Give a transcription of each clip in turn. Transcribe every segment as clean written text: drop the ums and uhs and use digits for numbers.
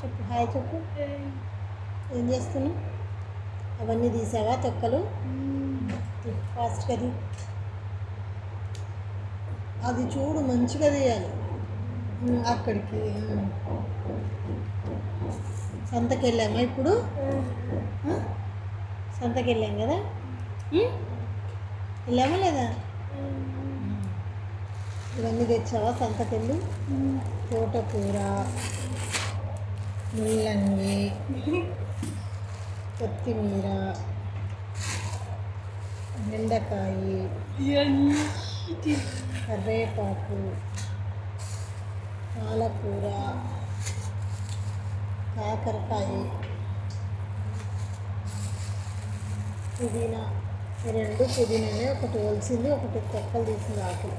చెప్పు హాయ్ చెప్పు. ఏం చేస్తున్నావు? అవన్నీ తీసావా తొక్కలు? ఫాస్ట్గా అది చూడు మంచిగా తీయాలి. అక్కడికి సంతకి వెళ్ళామా ఇప్పుడు? సంతకి వెళ్ళాం కదా? వెళ్ళామా లేదా? ఇవన్నీ తెచ్చావా సంతకెళ్ళి? తోటకూర, ముల్లంగి, కొత్తిమీర, బెండకాయ, కరివేపాకు, పాలకూర, కాకరకాయ, పుదీనా. రెండు పుదీనానే, ఒకటి ఒలిసింది, ఒకటి తొక్కలు తీసింది ఆకులు.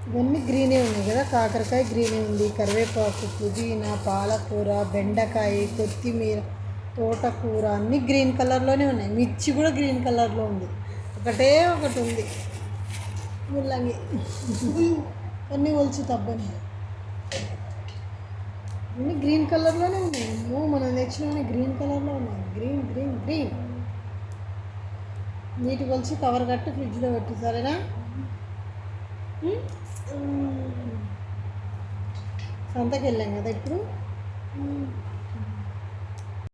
ఇవన్నీ గ్రీనే ఉన్నాయి కదా. కాకరకాయ గ్రీనే ఉంది, కరివేపాకు, పుదీనా, పాలకూర, బెండకాయ, కొత్తిమీర, తోటకూర అన్నీ గ్రీన్ కలర్లోనే ఉన్నాయి. మిర్చి కూడా గ్రీన్ కలర్లో ఉంది. ఒకటే ఒకటి ఉంది ముల్లంగి. అన్నీ ఒలిచి తబ్బని అన్నీ గ్రీన్ కలర్లోనే ఉన్నాయి. మనం తెచ్చినవన్నీ గ్రీన్ కలర్లో ఉన్నాయి. Green green green. నీటి కొలిచి కవర్ కట్టి ఫ్రిడ్జ్లో పెట్టి, సరేనా? సంతకి వెళ్ళాం కదా ఇప్పుడు.